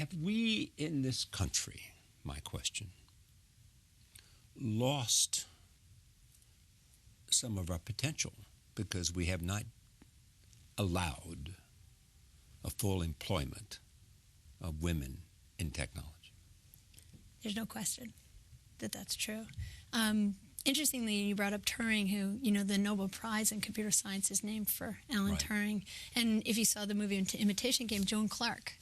Have we in this country, my question, lost some of our potential because we have not allowed a full employment of women in technology? There's no question that that's true. Interestingly, you brought up Turing, who, the Nobel Prize in computer science is named for Alan Turing. And if you saw the movie Imitation Game, Joan Clark,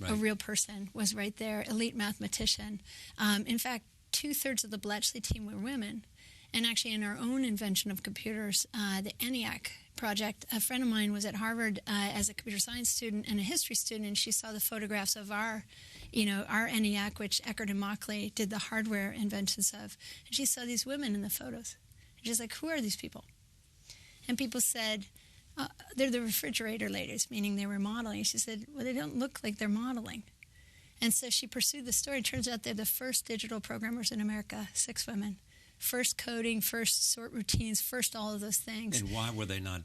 a real person, was right there, elite mathematician. In fact, 2/3 of the Bletchley team were women. And actually, in our own invention of computers, the ENIAC project, a friend of mine was at Harvard as a computer science student and a history student, and she saw the photographs of our ENIAC, which Eckert and Mauchly did the hardware inventions of. And she saw these women in the photos. And she's like, who are these people? And people said, they're the refrigerator ladies, meaning they were modeling. She said, well, they don't look like they're modeling. And so she pursued the story. It turns out they're the first digital programmers in America, 6 women. First coding, first sort routines, first all of those things. And why were they not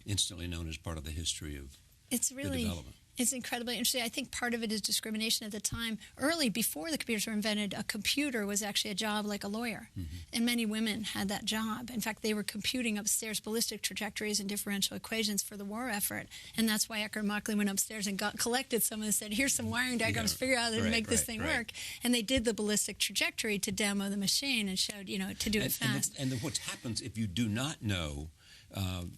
instantly known as part of the history of the development? It's incredibly interesting. I think part of it is discrimination at the time. Early, before the computers were invented, a computer was actually a job like a lawyer. Mm-hmm. And many women had that job. In fact, they were computing upstairs ballistic trajectories and differential equations for the war effort. And that's why Eckert and Mauchly went upstairs and collected some and said, here's some wiring diagrams, figure out how to make this thing work. And they did the ballistic trajectory to demo the machine and showed, to do it fast. And then what happens if you do not know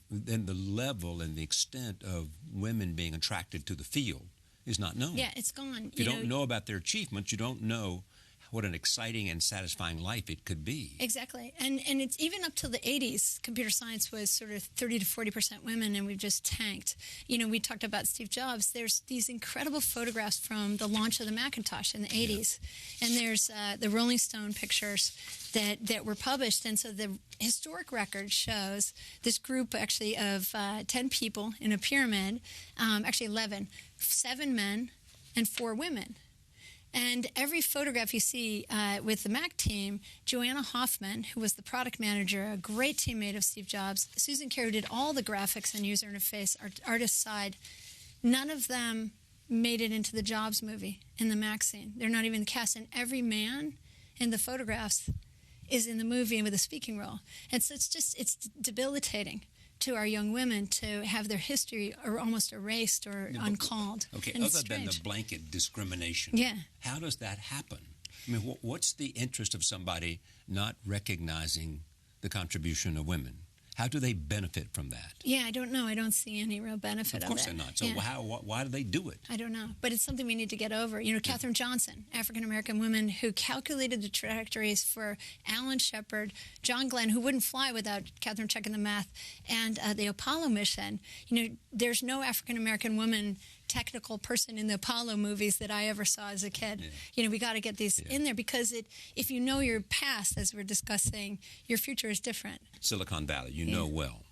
then the level and the extent of women being attracted to the field is not known. Yeah, it's gone. If you don't know about their achievements, you don't know what an exciting and satisfying life it could be. Exactly. And it's even up to the 80s, computer science was sort of 30 to 40% women, and we've just tanked. We talked about Steve Jobs. There's these incredible photographs from the launch of the Macintosh in the 80s. Yeah. And there's the Rolling Stone pictures that were published. And so the historic record shows this group actually of 10 people in a pyramid, actually 11, 7 men and 4 women. And every photograph you see with the Mac team, Joanna Hoffman, who was the product manager, a great teammate of Steve Jobs, Susan Kerr, who did all the graphics and user interface, artist side, none of them made it into the Jobs movie in the Mac scene. They're not even cast. And every man in the photographs is in the movie with a speaking role. And so it's debilitating to our young women to have their history or almost erased or uncalled. Okay, other than the blanket discrimination, how does that happen? I mean, what's the interest of somebody not recognizing the contribution of women? How do they benefit from that? Yeah, I don't know. I don't see any real benefit of it. Of course they're not. So why do they do it? I don't know. But it's something we need to get over. Katherine Johnson, African-American woman who calculated the trajectories for Alan Shepard, John Glenn, who wouldn't fly without Katherine checking the math, and the Apollo mission. There's no African-American woman technical person in the Apollo movies that I ever saw as a kid. Yeah. We got to get these in there because if you know your past, as we're discussing, your future is different. Silicon Valley, you know well.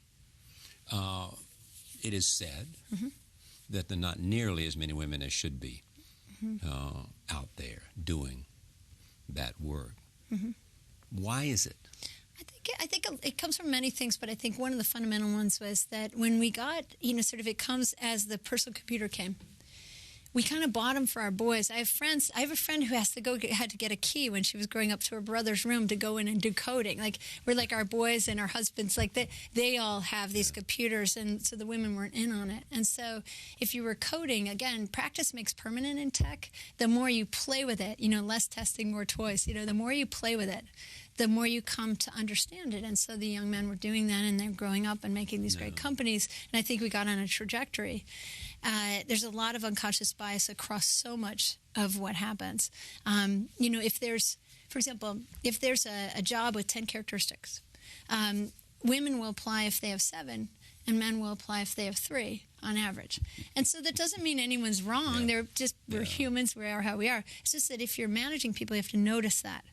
It is said that there are not nearly as many women as should be out there doing that work. Why is it? I think it comes from many things, but I think one of the fundamental ones was that when we got, it comes as the personal computer came. We kind of bought them for our boys. I have a friend who had to get a key when she was growing up to her brother's room to go in and do coding. Like, we're like our boys and our husbands, like they all have these computers, and so the women weren't in on it. And so if you were coding, again, practice makes permanent in tech. The more you play with it, less testing, more toys. The more you play with it, the more you come to understand it. And so the young men were doing that, and they're growing up and making these great companies. And I think we got on a trajectory. There's a lot of unconscious bias across so much of what happens. If there's, for example, if there's a job with 10 characteristics, women will apply if they have 7, and men will apply if they have 3 on average. And so that doesn't mean anyone's wrong. We're humans. We are how we are. It's just that if you're managing people, you have to notice that.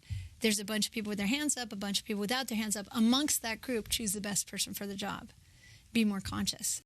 There's a bunch of people with their hands up, a bunch of people without their hands up. Amongst that group, choose the best person for the job. Be more conscious.